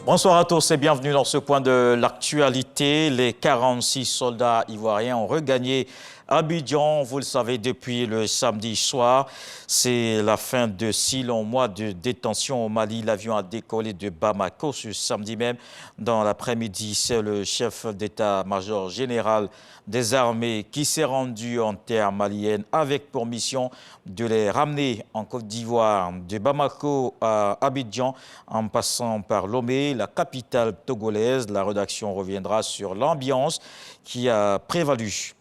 Bonsoir à tous et bienvenue dans ce point de l'actualité. Les 46 soldats ivoiriens ont regagné Abidjan, vous le savez, depuis le samedi soir. C'est la fin de 6 longs mois de détention au Mali. L'avion a décollé de Bamako ce samedi même. Dans l'après-midi, c'est le chef d'état-major général des armées qui s'est rendu en terre malienne avec pour mission de les ramener en Côte d'Ivoire, de Bamako à Abidjan, en passant par Lomé, la capitale togolaise. La rédaction reviendra sur l'ambiance qui a prévalu.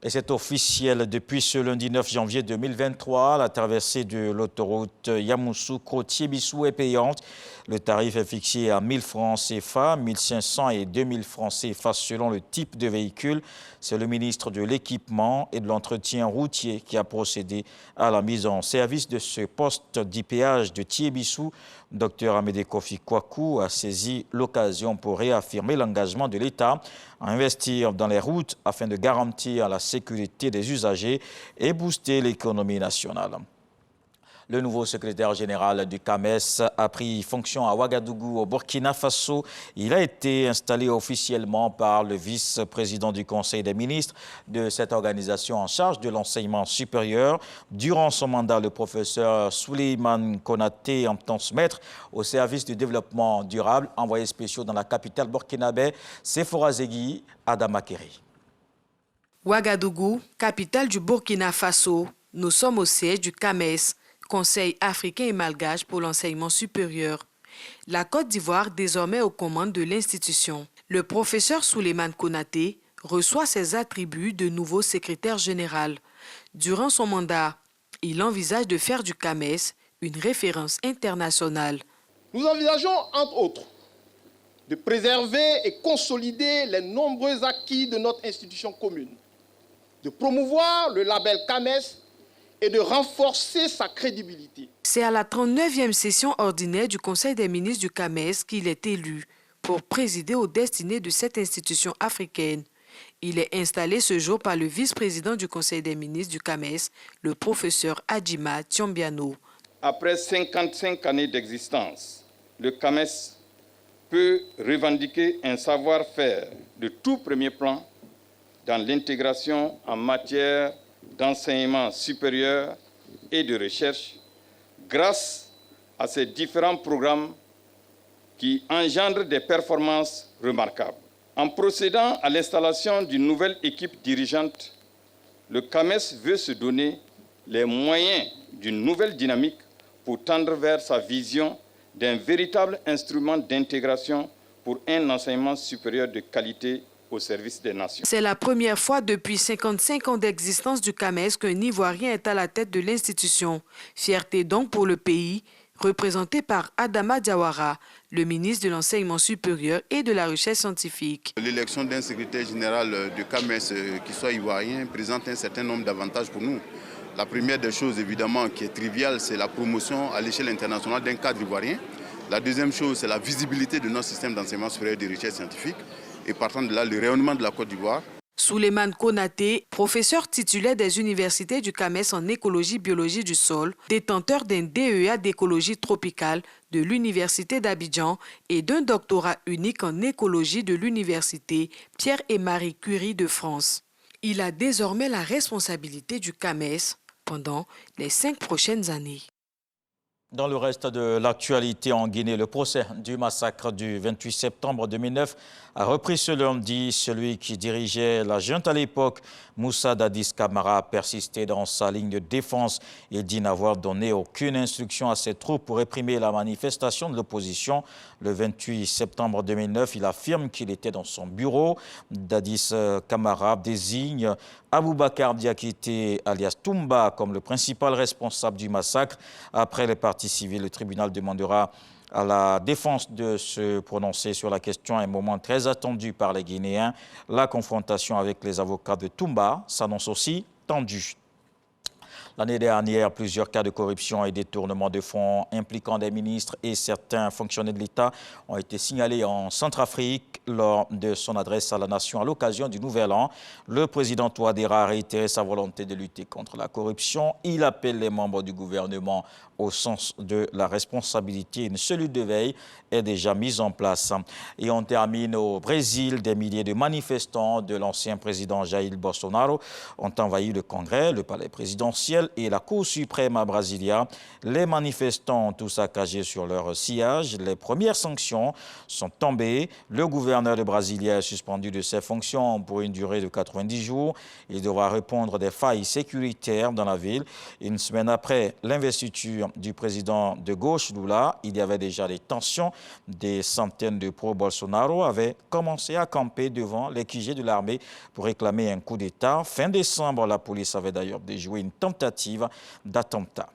Et c'est officiel, depuis ce lundi 9 janvier 2023, la traversée de l'autoroute Yamoussoukro-Thiébissou est payante. Le tarif est fixé à 1 000 francs CFA, 1 500 et 2 000 francs CFA selon le type de véhicule. C'est le ministre de l'Équipement et de l'Entretien routier qui a procédé à la mise en service de ce poste d'IPH de Thiébissou. Dr Amédée Kofi Kwaku a saisi l'occasion pour réaffirmer l'engagement de l'État à investir dans les routes afin de garantir la sécurité des usagers et booster l'économie nationale. Le nouveau secrétaire général du CAMES a pris fonction à Ouagadougou, au Burkina Faso. Il a été installé officiellement par le vice-président du Conseil des ministres de cette organisation en charge de l'enseignement supérieur. Durant son mandat, le professeur Souleymane Konaté entend se mettre au service du développement durable. Envoyé spécial dans la capitale burkinabé, Sephora Zegui, Adama Keri. Ouagadougou, capitale du Burkina Faso. Nous sommes au siège du CAMES, Conseil africain et malgache pour l'enseignement supérieur. La Côte d'Ivoire, désormais aux commandes de l'institution. Le professeur Souleymane Konaté reçoit ses attributs de nouveau secrétaire général. Durant son mandat, il envisage de faire du CAMES une référence internationale. Nous envisageons, entre autres, de préserver et consolider les nombreux acquis de notre institution commune, de promouvoir le label CAMES et de renforcer sa crédibilité. C'est à la 39e session ordinaire du Conseil des ministres du CAMES qu'il est élu pour présider aux destinées de cette institution africaine. Il est installé ce jour par le vice-président du Conseil des ministres du CAMES, le professeur Adjima Tiombiano. Après 55 années d'existence, le CAMES peut revendiquer un savoir-faire de tout premier plan dans l'intégration en matière d'enseignement supérieur et de recherche grâce à ces différents programmes qui engendrent des performances remarquables. En procédant à l'installation d'une nouvelle équipe dirigeante, le CAMES veut se donner les moyens d'une nouvelle dynamique pour tendre vers sa vision d'un véritable instrument d'intégration pour un enseignement supérieur de qualité au service des nations. C'est la première fois depuis 55 ans d'existence du CAMES qu'un Ivoirien est à la tête de l'institution. Fierté donc pour le pays, représenté par Adama Diawara, le ministre de l'Enseignement supérieur et de la Recherche scientifique. L'élection d'un secrétaire général du CAMES qui soit ivoirien présente un certain nombre d'avantages pour nous. La première des choses, évidemment, qui est triviale, c'est la promotion à l'échelle internationale d'un cadre ivoirien. La deuxième chose, c'est la visibilité de notre système d'enseignement supérieur et de recherche scientifique. Et partant de là, le rayonnement de la Côte d'Ivoire. Souleymane Konaté, professeur titulaire des universités du CAMES en écologie biologie du sol, détenteur d'un DEA d'écologie tropicale de l'université d'Abidjan et d'un doctorat unique en écologie de l'université Pierre et Marie Curie de France. Il a désormais la responsabilité du CAMES pendant les 5 prochaines années. Dans le reste de l'actualité en Guinée, le procès du massacre du 28 septembre 2009 a repris ce lundi. Celui qui dirigeait la junte à l'époque, Moussa Dadis Camara, a persisté dans sa ligne de défense. Il dit n'avoir donné aucune instruction à ses troupes pour réprimer la manifestation de l'opposition. Le 28 septembre 2009, il affirme qu'il était dans son bureau. Dadis Camara désigne Aboubakar Diakité alias Toumba comme le principal responsable du massacre. Après les parties civiles, le tribunal demandera à la défense de se prononcer sur la question, un moment très attendu par les Guinéens. La confrontation avec les avocats de Toumba s'annonce aussi tendue. L'année dernière, plusieurs cas de corruption et détournement de fonds impliquant des ministres et certains fonctionnaires de l'État ont été signalés en Centrafrique. Lors de son adresse à la nation à l'occasion du Nouvel An, le président Touadéra a réitéré sa volonté de lutter contre la corruption. Il appelle les membres du gouvernement au sens de la responsabilité. Une cellule de veille est déjà mise en place. Et on termine au Brésil. Des milliers de manifestants de l'ancien président Jair Bolsonaro ont envahi le Congrès, le palais présidentiel et la Cour suprême à Brasilia. Les manifestants ont tous saccagé sur leur sillage. Les premières sanctions sont tombées. Le gouverneur de Brasilia est suspendu de ses fonctions pour une durée de 90 jours. Il devra répondre des failles sécuritaires dans la ville. Une semaine après l'investiture du président de gauche, Lula, il y avait déjà des tensions. Des centaines de pro-Bolsonaro avaient commencé à camper devant les QG de l'armée pour réclamer un coup d'État. Fin décembre, la police avait d'ailleurs déjoué une tentative d'attentat.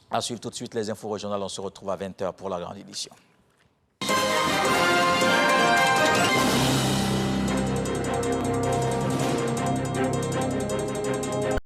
À suivre tout de suite les infos régionales. On se retrouve à 20h pour la grande édition.